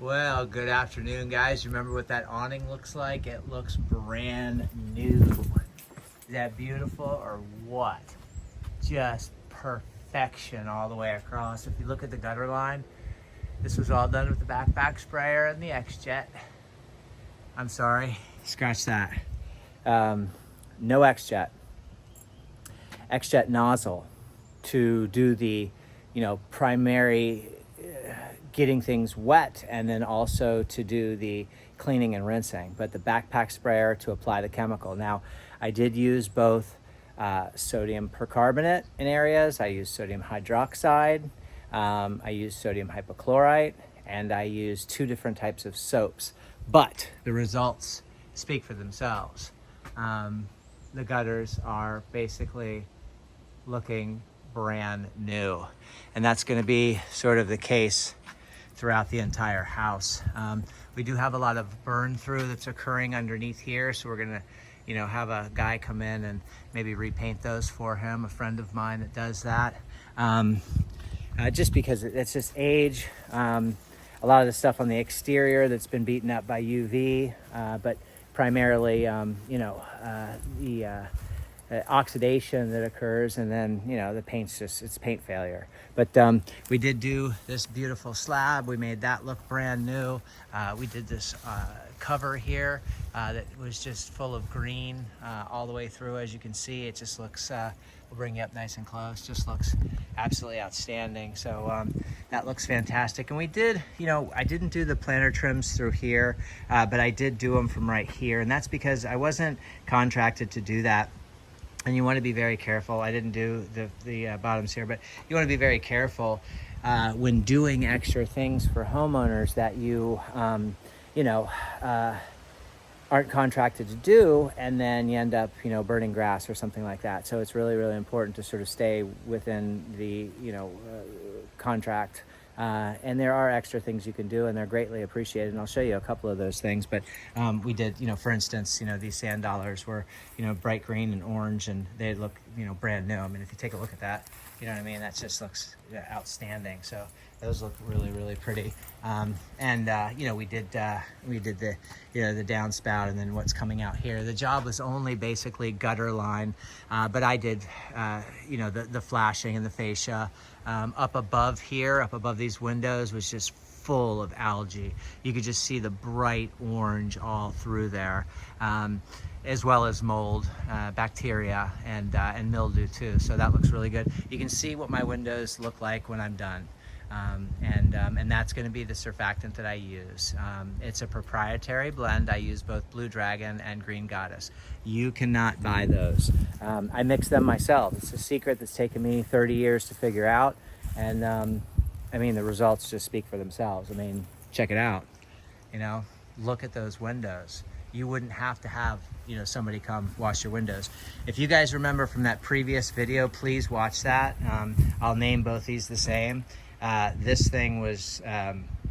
Well, good afternoon, guys. Remember what that awning looks like? It looks brand new. Is that beautiful or what? Just perfection all the way across. If you look at the gutter line, this was all done with the backpack sprayer and the X-Jet. I'm sorry, scratch that. No X-Jet. X-Jet nozzle to do the, primary getting things wet, and then also to do the cleaning and rinsing, but the backpack sprayer to apply the chemical. Now, I did use both sodium percarbonate in areas. I used sodium hydroxide, I used sodium hypochlorite, and I used 2 different types of soaps, but the results speak for themselves. The gutters are basically looking brand new, and that's going to be sort of the case throughout the entire house. We do have a lot of burn through that's occurring underneath here, so we're gonna have a guy come in and maybe repaint those for him, a friend of mine that does that, just because it's just age. A lot of the stuff on the exterior that's been beaten up by UV, but primarily the oxidation that occurs, and then the paint's it's paint failure. But we did do this beautiful slab. We made that look brand new. We did this cover here that was just full of green all the way through. As you can see, it just looks, we'll bring you up nice and close, just looks absolutely outstanding. So that looks fantastic. And we did, I didn't do the planter trims through here, but I did do them from right here, and that's because I wasn't contracted to do that. And you want to be very careful. I didn't do the bottoms here, but you want to be very careful when doing extra things for homeowners that you aren't contracted to do, and then you end up burning grass or something like that. So it's really, really important to sort of stay within the contract. And there are extra things you can do, and they're greatly appreciated. And I'll show you a couple of those things. But we did, for instance, these sand dollars were, bright green and orange, and they look, brand new. I mean, if you take a look at that, that just looks outstanding. So those look really, really pretty. We did the, the downspout, and then what's coming out here. The job was only basically gutter line, but I did, the flashing and the fascia. Up above here, up above these windows, was just full of algae. You could just see the bright orange all through there, as well as mold, bacteria, and mildew too. So that looks really good. You can see what my windows look like when I'm done. And that's going to be the surfactant that I use. It's a proprietary blend. I use both Blue Dragon and Green Goddess. You cannot buy those. I mix them myself. It's a secret that's taken me 30 years to figure out. And the results just speak for themselves. Check it out. Look at those windows. You wouldn't have to have somebody come wash your windows. If you guys remember from that previous video, please watch that. I'll name both these the same. This thing was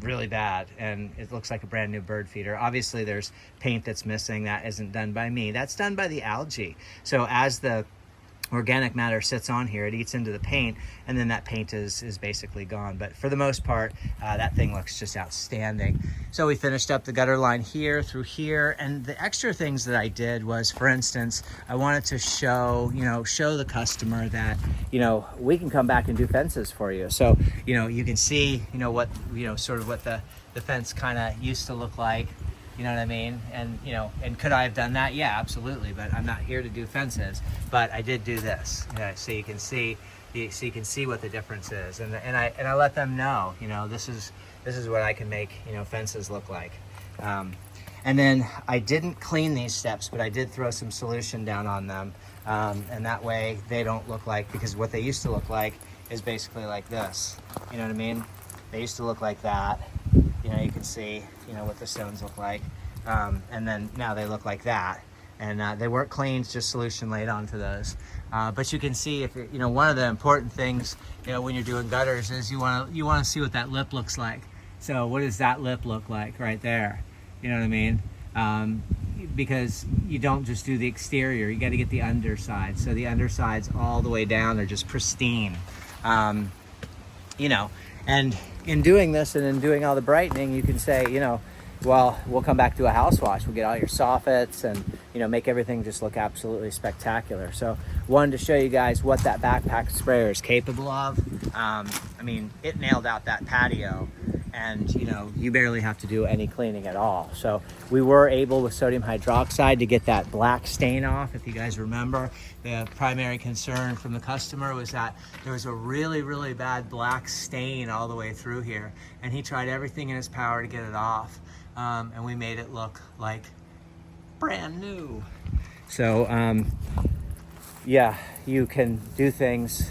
really bad, and it looks like a brand new bird feeder. Obviously there's paint that's missing. That isn't done by me. That's done by the algae. So as the organic matter sits on here, it eats into the paint, and then that paint is basically gone. But for the most part, that thing looks just outstanding. So we finished up the gutter line here through here, and the extra things that I did was, for instance, I wanted to show the customer that we can come back and do fences for you. So you can see what sort of what the fence kind of used to look like. You know what I mean? And and could I have done that? Yeah, absolutely. But I'm not here to do fences. But I did do this. So you can see what the difference is. And I let them know. This is what I can make fences look like. And then I didn't clean these steps, but I did throw some solution down on them, and that way they don't look like, because what they used to look like is basically like this. You know what I mean? They used to look like that. You can see, what the stones look like. And then now they look like that. And they weren't cleaned, just solution laid onto those. But you can see, if one of the important things, when you're doing gutters is you want to see what that lip looks like. So what does that lip look like right there? You know what I mean? Because you don't just do the exterior, you got to get the underside. So the undersides all the way down are just pristine. And in doing this and in doing all the brightening, you can say, you know, well, we'll come back to a house wash. We'll get all your soffits and, you know, make everything just look absolutely spectacular. So wanted to show you guys what that backpack sprayer is capable of. I mean, it nailed out that patio, and you know, you barely have to do any cleaning at all. So we were able with sodium hydroxide to get that black stain off. If you guys remember, the primary concern from the customer was that there was a really, really bad black stain all the way through here, and he tried everything in his power to get it off. And we made it look like brand new. So yeah, you can do things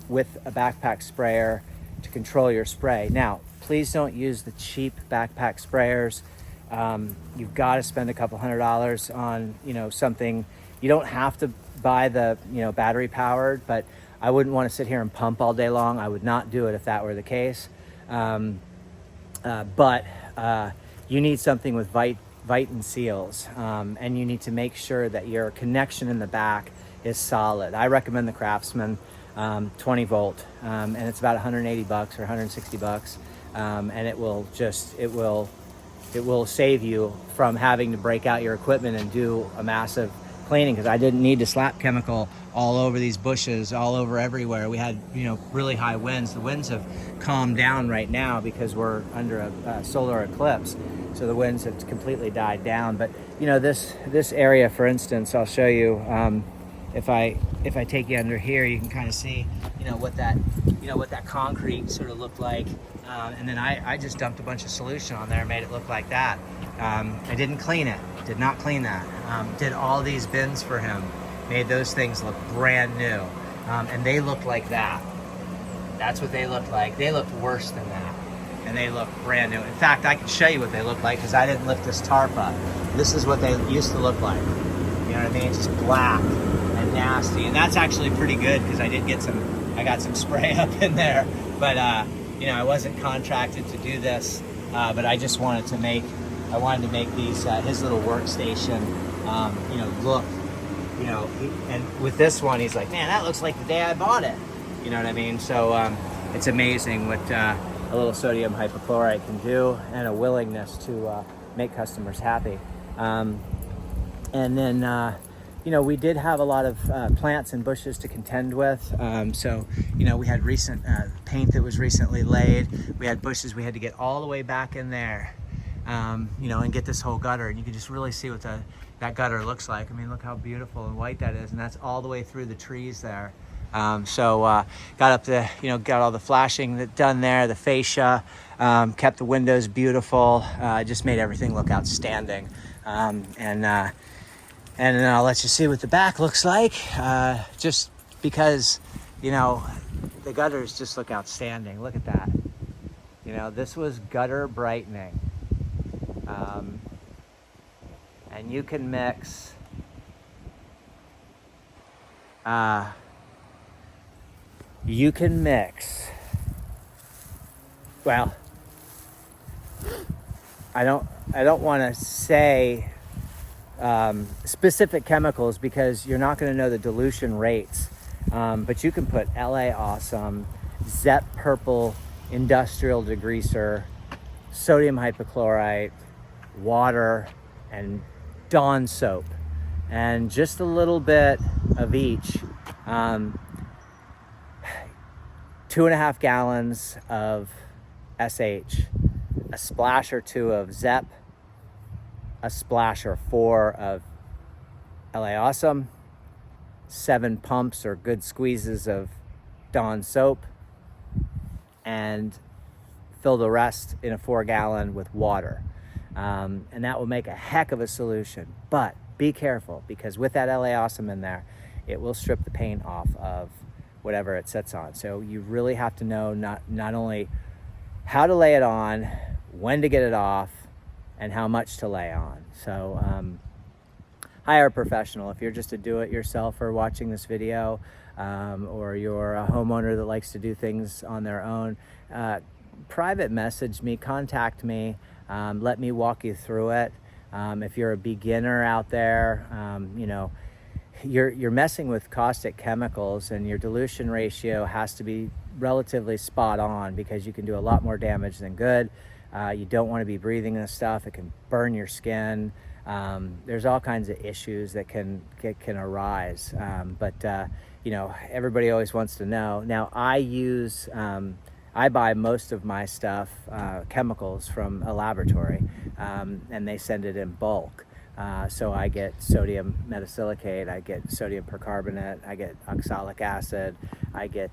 with a backpack sprayer to control your spray. Now, please don't use the cheap backpack sprayers. You've got to spend a couple $100 on, you know, something. You don't have to buy the, you know, battery powered, but I wouldn't want to sit here and pump all day long. I would not do it if that were the case. But you need something with Viton seals, and you need to make sure that your connection in the back is solid. I recommend the Craftsman 20 volt, and it's about 180 bucks or 160 bucks. And it will save you from having to break out your equipment and do a massive cleaning, because I didn't need to slap chemical all over these bushes, all over everywhere. We had, you know, really high winds. The winds have calmed down right now because we're under a solar eclipse, so the winds have completely died down. But you know, this area, for instance, I'll show you. If I take you under here, you can kind of see, you know, what that concrete sort of looked like. And then I just dumped a bunch of solution on there and made it look like that. I didn't clean it, did not clean that. Did all these bins for him, made those things look brand new. And they looked like that. That's what they looked like. They looked worse than that. And they look brand new. In fact, I can show you what they look like because I didn't lift this tarp up. This is what they used to look like. You know what I mean? Just black and nasty. And that's actually pretty good because I got some spray up in there. But you know, I wasn't contracted to do this, but I just wanted to make these his little workstation, you know, look, you know. And with this one, he's like, man, that looks like the day I bought it. You know what I mean? So it's amazing what a little sodium hypochlorite can do, and a willingness to make customers happy. And then you know, we did have a lot of plants and bushes to contend with. So, you know, we had recent paint that was recently laid. We had bushes we had to get all the way back in there, you know, and get this whole gutter. And you can just really see what that gutter looks like. I mean, look how beautiful and white that is. And that's all the way through the trees there. So got up the, you know, got all the flashing done there, the fascia, kept the windows beautiful, just made everything look outstanding. And then I'll let you see what the back looks like, just because, you know, the gutters just look outstanding. Look at that. You know, this was gutter brightening. And you can mix well, I don't want to say specific chemicals because you're not going to know the dilution rates, but you can put LA Awesome, Zep Purple Industrial Degreaser, sodium hypochlorite, water, and Dawn soap, and just a little bit of each. 2.5 gallons of SH, a splash or 2 of Zep, a splash or 4 of LA Awesome, 7 pumps or good squeezes of Dawn soap, and fill the rest in a 4-gallon with water. And that will make a heck of a solution. But be careful, because with that LA Awesome in there, it will strip the paint off of whatever it sits on. So you really have to know not only how to lay it on, when to get it off, and how much to lay on. So hire a professional. If you're just a do-it-yourselfer watching this video, or you're a homeowner that likes to do things on their own, private message me, contact me, let me walk you through it. If you're a beginner out there, you know, you're messing with caustic chemicals, and your dilution ratio has to be relatively spot on, because you can do a lot more damage than good. You don't want to be breathing this stuff. It can burn your skin. There's all kinds of issues that can arise. You know, everybody always wants to know. Now, I buy most of my stuff, chemicals, from a laboratory, and they send it in bulk. So I get sodium metasilicate, I get sodium percarbonate, I get oxalic acid, I get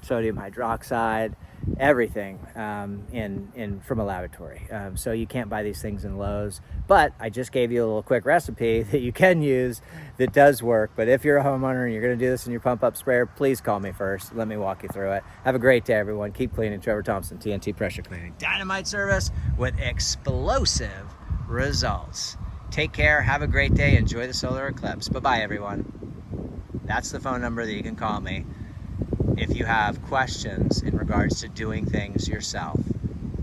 sodium hydroxide, everything from a laboratory. So you can't buy these things in Lowe's, but I just gave you a little quick recipe that you can use that does work. But if you're a homeowner and you're going to do this in your pump up sprayer, please call me first. Let me walk you through it. Have a great day, everyone. Keep cleaning. Trevor Thompson, TNT Pressure Cleaning. Dynamite service with explosive results. Take care. Have a great day. Enjoy the solar eclipse. Bye-bye, everyone. That's the phone number that you can call me if you have questions in regards to doing things yourself.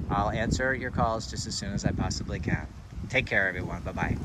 I'll answer your calls just as soon as I possibly can. Take care, everyone. Bye-bye.